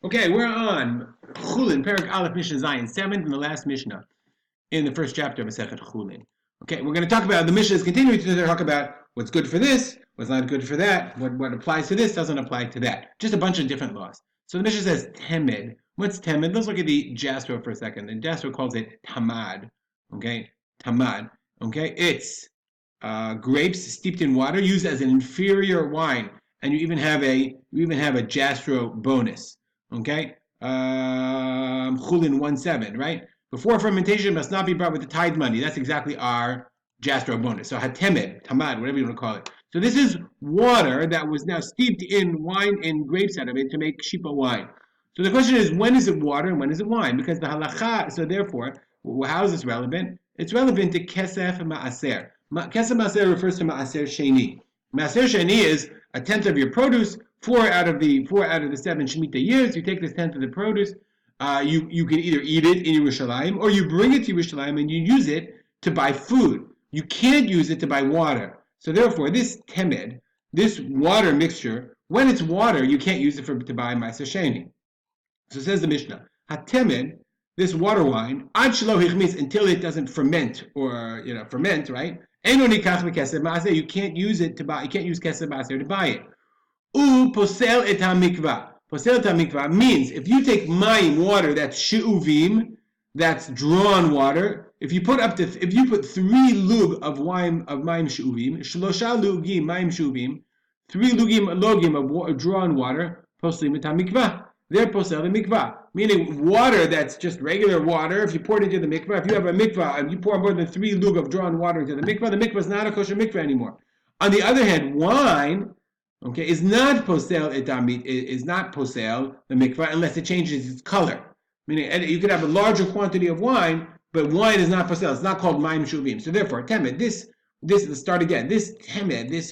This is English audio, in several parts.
Okay, we're on Chullin, Perek Aleph Mishnah Zion, seventh and the last Mishnah in the first chapter of Masechet Chullin. Okay, we're going to talk about, the Mishnah is continuing to talk about what's good for this, what's not good for that, what applies to this doesn't apply to that. Just a bunch of different laws. So the Mishnah says temed. What's temed? Let's look at the Jasper for a second. The Jasper calls it tamad. Okay, tamad. Okay, it's grapes steeped in water, used as an inferior wine, and you even have a Jastro bonus. Okay, Chullin 1:7, right? Before fermentation must not be brought with the tithe money. That's exactly our Jastro bonus. So hatemed, tamad, whatever you want to call it. So this is water that was now steeped in wine and grapes out of it to make shipa wine. So the question is, when is it water and when is it wine? Because the halacha, so therefore, how is this relevant? It's relevant to kesef ma'aser. Kesef ma'aser refers to ma'aser sheni. Ma'aser sheni is a tenth of your produce. Four out of the 7 Shemitah years, you take this tenth of the produce. You can either eat it in Yerushalayim or you bring it to Yerushalayim and you use it to buy food. You can't use it to buy water. So therefore, this temed, this water mixture, when it's water, you can't use it to buy Ma'aser Sheni. So says the Mishnah, hatemed, this water wine, ad shelo hichmis, until it doesn't ferment or ferment, right? Eno nikach v'kesef ma'aser, you can't use it to buy. You can't use kesef ma'aser to buy it. U posel et hamikvah. Posel et hamikvah means if you take mayim, water that's she'uvim, that's drawn water. If you put 3 lug of wine of mayim she'uvim, shlosha lugim mayim she'uvim, 3 logim of drawn water, poslim et hamikvah. They're posel et mikvah, meaning water that's just regular water. If you pour it into the mikvah, if you have a mikvah and you pour more than 3 lug of drawn water into the mikvah is not a kosher mikvah anymore. On the other hand, wine, okay, is not posel etamit, is not posel the mikvah unless it changes its color. Meaning, you could have a larger quantity of wine, but wine is not posel. It's not called mayim shuvim. So therefore, temed. Let's start again. This temed, this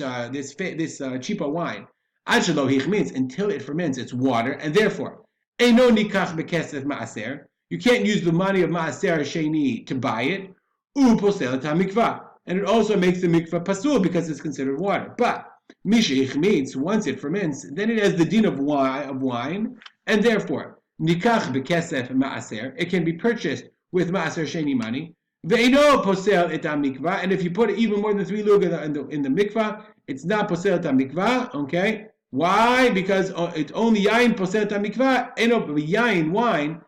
cheaper wine, ad shelo hichmitz, until it ferments, it's water, and therefore, eino nikach bekesef maaser. You can't use the money of maaser sheni to buy it. U posel etam mikvah, and it also makes the mikvah pasul because it's considered water, but Mishich means once it ferments, then it has the din of wine, and therefore nikach bekesef maaser. It can be purchased with maaser sheni money. Ve'ino posel et mikvah, and if you put even more than 3 lug in the mikvah, it's not posel et mikvah. Okay, why? Because it's only yain posel et mikvah. Eno yain wine.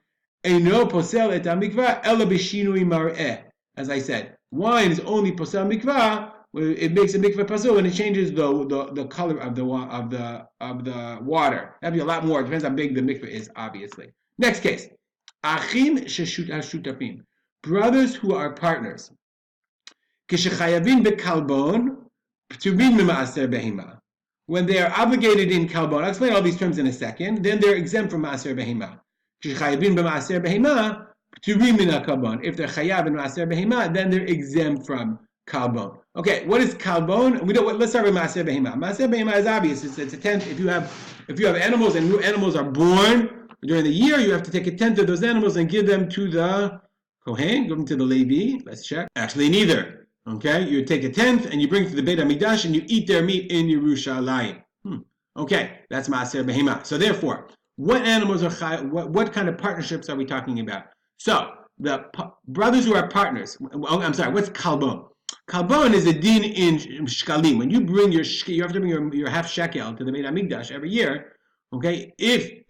Eno posel et mikvah ela b'shinui mar'eh. As I said, wine is only posel mikvah. It makes a mikvah pasul when it changes the color of the water. That'd be a lot more. It depends how big the mikvah is, obviously. Next case, achim sheshutafim, brothers who are partners. Kishechayavin bekalbon p'turin mimaaser behima. When they are obligated in kalbon, I'll explain all these terms in a second. Then they're exempt from maaser behima. Kishechayavin b'maaser behima p'turin min kalbon. If they're chayav in maaser behima, then they're exempt from kalbon. Okay, what is kalbon? Let's start with maaser behima. Maaser behima is obvious. It's a tenth. If you have animals and new animals are born during the year, you have to take a tenth of those animals and give them to the Kohen, give them to the Levi. Let's check. Actually, neither. Okay, you take a tenth and you bring it to the Beit HaMikdash and you eat their meat in Yerushalayim. Okay, that's maaser behima. So therefore, what animals are what kind of partnerships are we talking about? So the brothers who are partners. I'm sorry. What's kalbon? Kalbon is a din in shkalim. When you bring you have to bring your half shekel to the Beit HaMikdash every year. Okay, if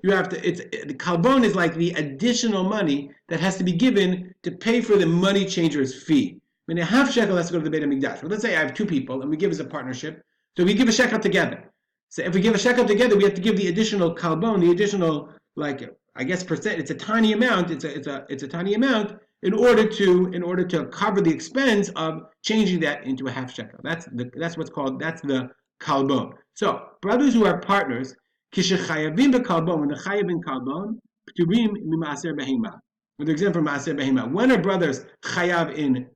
you have to, the kalbon is like the additional money that has to be given to pay for the money changer's fee. I mean, a half shekel has to go to the Beit HaMikdash. Well, let's say I have 2 people and we give as a partnership, so we give a shekel together. So if we give a shekel together, we have to give the additional kalbon, the additional percent. It's a tiny amount. It's a tiny amount. In order to cover the expense of changing that into a half shekel. That's the kalbon. So brothers who are partners, kishechayavim bekalbon, when the chayavim kalbon, p'turim mimaaser behima. When they're exempt from maaser behima. When are brothers chayav in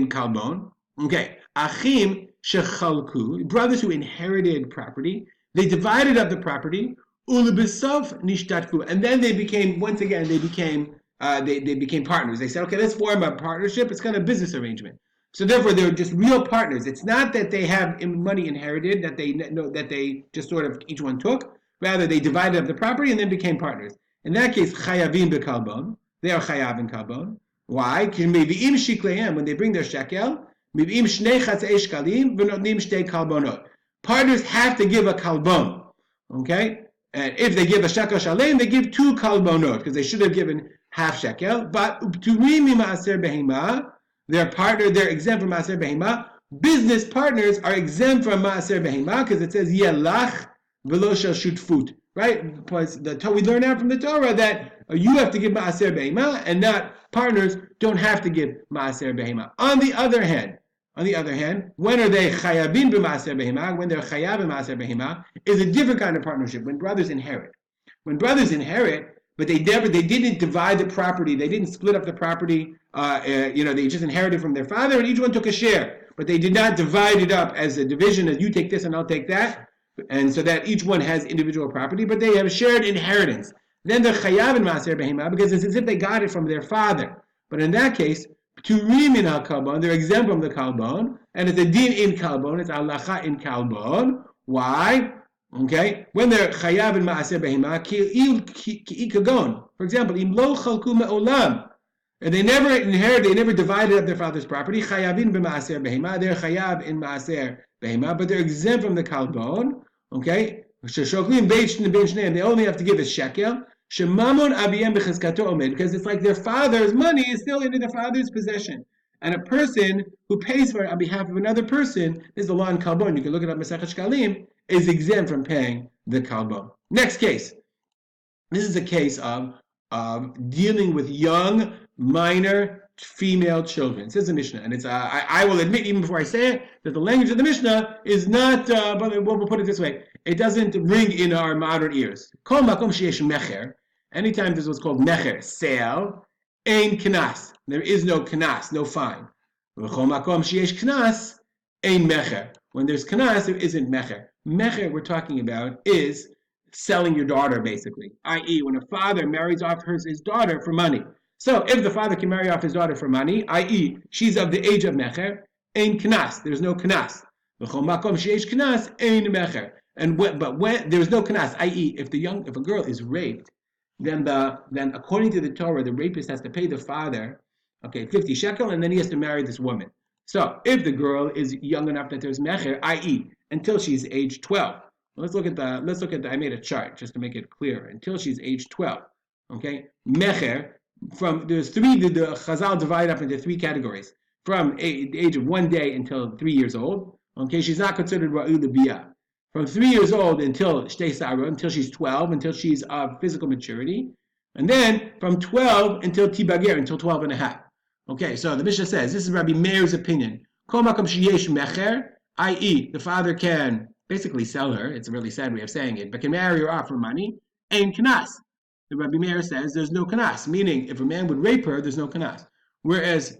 kalbon? Okay, achim shechalku, brothers who inherited property, they divided up the property, ulebesof nishtatfu, and then they became partners. They said, okay, let's form a partnership. It's kind of a business arrangement. So therefore, they're just real partners. It's not that they have money inherited that they just sort of each one took, Rather, they divided up the property and then became partners. In that case, chayavim bekalbon. They are chayav in kalbon. Why? When they bring their shekel, partners have to give a kalbon. Okay? And if they give a shekel shalem, they give 2 kalbonot, because they should have given half shekel. But their partner, they're exempt from maaser behema. Business partners are exempt from maaser behema because it says yelach v'lo shel shutfut, right? Because we learn out from the Torah that you have to give maaser behema, and not partners don't have to give maaser behema. On the other hand, when are they chayavim b'maaser behema? When they're chayav b'maaser behema is a different kind of partnership. When brothers inherit, but they didn't divide the property, they didn't split up the property. They just inherited from their father, and each one took a share. But they did not divide it up as a division, as you take this and I'll take that, and so that each one has individual property. But they have a shared inheritance. Then they're chayav in maaser behema because it's as if they got it from their father. But in that case, turim in kalbon, they're exempt from the kalbon, and it's a din in kalbon, it's halacha in kalbon. Why? Okay, when they're chayav in maaser behema, ki kagon. For example, im lo chalku me'olam, and they never inherited, they never divided up their father's property. Chayavin b'maaser behema, they're chayav in maaser behema, but they're exempt from the kalbon. Okay, sheshoklim bein shneim, they only have to give a shekel. Shemamon abiyem b'chizkato omed, because it's like their father's money is still in their father's possession. And a person who pays for it on behalf of another person, this is the law in kalbon, you can look it up Masechet Shkalim, is exempt from paying the kalbon. Next case. This is a case of dealing with young, minor, female children. It says the Mishnah, and it's I will admit, even before I say it, that the language of the Mishnah is not, but we'll put it this way, it doesn't ring in our modern ears. Kol makom sheyesh mecher, anytime there's what's called mecher, sale, ein knas. There is no knas, no fine. V'chol makom sheyesh knas, ein mecher. When there's knas, there isn't mecher. Mecher we're talking about is selling your daughter, basically. I.e., when a father marries off his daughter for money. So if the father can marry off his daughter for money, i.e., she's of the age of mecher, ein knas. There's no knas. V'chol makom sheyesh knas, ein mecher. But when there's no knas, i.e., if a girl is raped, then according to the Torah, the rapist has to pay the father, 50 shekel, and then he has to marry this woman. So if the girl is young enough that there's mecher, i.e., until she's age 12. Let's look at I made a chart just to make it clear. Until she's age 12. Okay? Mecher, there's three, the Chazal divide up into 3 categories. From the age of 1 day until 3 years old. Okay, she's not considered ra'u l'biyah. From 3 years old until shtei sa'arot, until she's 12, until she's of physical maturity. And then from 12 until tibager, until 12 and a half. Okay, so the Mishnah says, this is Rabbi Meir's opinion. Kol makom sheyesh mecher, i.e., the father can basically sell her, it's a really sad way of saying it, but can marry her off for money, ein knas. The Rabbi Meir says there's no knas, meaning if a man would rape her, there's no knas. Whereas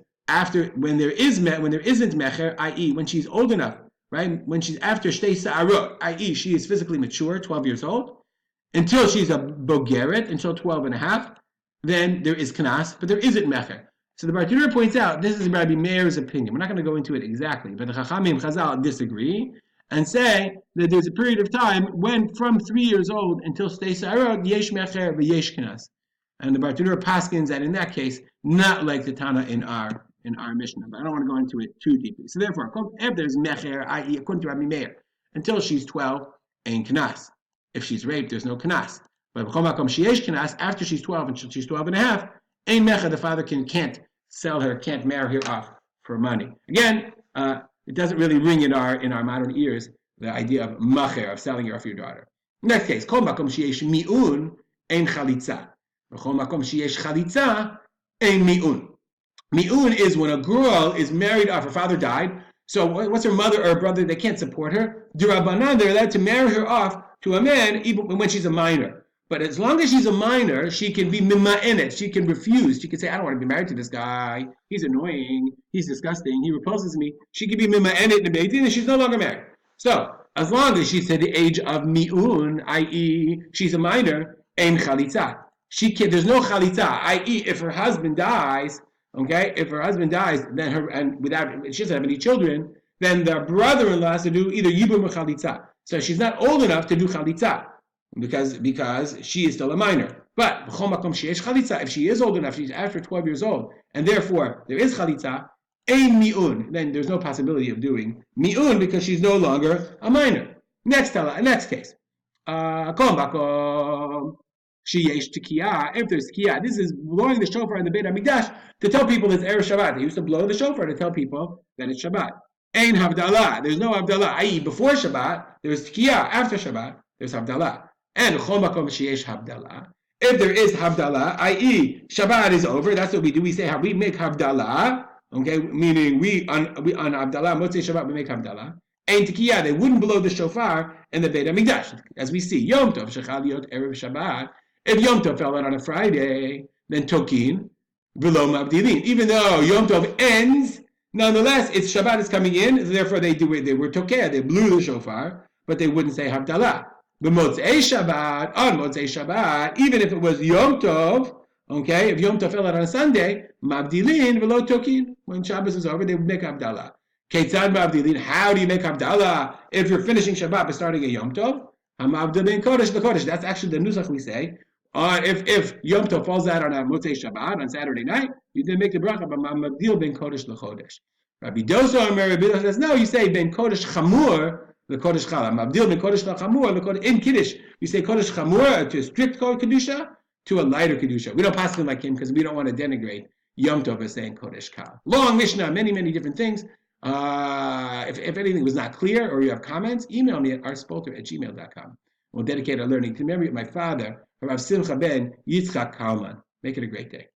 when there isn't mecher, i.e., when she's old enough, right, when she's after shtei sa'arot, i.e., she is physically mature, 12 years old, until she's a bogeret, until 12 and a half, then there is knas, but there isn't mecher. So the Bartenura points out, this is Rabbi Meir's opinion. We're not going to go into it exactly, but the Chachamim Chazal disagree and say that there's a period of time when from 3 years old until shtei sa'arot, yesh mecher v'yesh knas. And the Bartenura paskins that in that case, not like the Tana in our Mishnah, but I don't want to go into it too deeply. So therefore, if there's mecher, i.e., according to Rabbi Meir, until she's 12, ain't knas. If she's raped, there's no knas. But after she's 12 until she's 12 and a half, ain't mecher, the father can't sell her, can't marry her off for money. Again, it doesn't really ring in our modern ears, the idea of macher, of selling her off your daughter. Next case, kol makom sheyesh mi'un, ein chalitza. V'chol makom sheyesh chalitza, ein mi'un. Mi'un is when a girl is married off, her father died, so what's her mother or brother, they can't support her. D'Rabbanan, they're allowed to marry her off to a man even when she's a minor. But as long as she's a minor, she can be mima'enet, she can refuse. She can say, I don't want to be married to this guy. He's annoying. He's disgusting. He repulses me. She can be mima'enet in the Beit Din and she's no longer married. So, as long as she's at the age of mi'un, i.e., she's a minor, ein chalitza. There's no chalitza, i.e., if her husband dies, then she doesn't have any children, then the brother-in-law has to do either yibum or chalitza. So she's not old enough to do chalitza. because she is still a minor. But if she is old enough, she's after 12 years old, and therefore there is chalitza, ein mi'un, then there's no possibility of doing mi'un because she's no longer a minor. Next case. Sheyesh Tekiah, if there's Tekiah, this is blowing the shofar in the Beit HaMikdash to tell people it's Erev Shabbat. They used to blow the shofar to tell people that it's Shabbat. Ein Havdalah, there's no Havdalah, i.e. before Shabbat, there's Tekiah, after Shabbat, there's Havdalah. And Chol Makom Sheyesh Havdalah, if there is Havdalah, i.e. Shabbat is over, that's what we do, we say, we make Havdalah, okay, meaning we on Havdalah, Motzei Shabbat, we make Havdalah. Ein Tekiah, they wouldn't blow the shofar in the Beit HaMikdash. As we see, Yom Tov, Shechal Yot Erev Shabbat, if Yom Tov fell out on a Friday, then Tokin, V'lo Mabdilin. Even though Yom Tov ends, nonetheless, it's Shabbat is coming in, so therefore they were Tokeh, they blew the shofar, but they wouldn't say Havdalah. But Motzei Shabbat, on Motzei Shabbat, even if it was Yom Tov, okay, if Yom Tov fell out on a Sunday, Mabdilin, V'lo Tokin. When Shabbos is over, they would make Havdalah. Ketzad Mabdilin, how do you make Havdalah if you're finishing Shabbat by starting a Yom Tov? Hamavdilin Kodesh l'Kodesh. That's actually the nusach we say. If Yom Tov falls out on a Motzei Shabbat on Saturday night, you then make the bracha b'mavdil ben Kodesh l'Chodesh. Rabbi Dosa and Rabbi Dosa says no. You say ben Kodesh Chamur l'Kodesh Chala. Mavdil ben Kodesh l'Chamur l'Kodesh in Kiddush. You say Kodesh Chamur to a strict kedusha to a lighter kedusha. We don't pass him like him because we don't want to denigrate Yom Tov as saying Kodesh Kal. Long Mishnah, many different things. If anything was not clear or you have comments, email me at rspolter@gmail.com. We'll dedicate our learning to memory of my father, Rav Simcha ben Yitzchak Kalman. Make it a great day.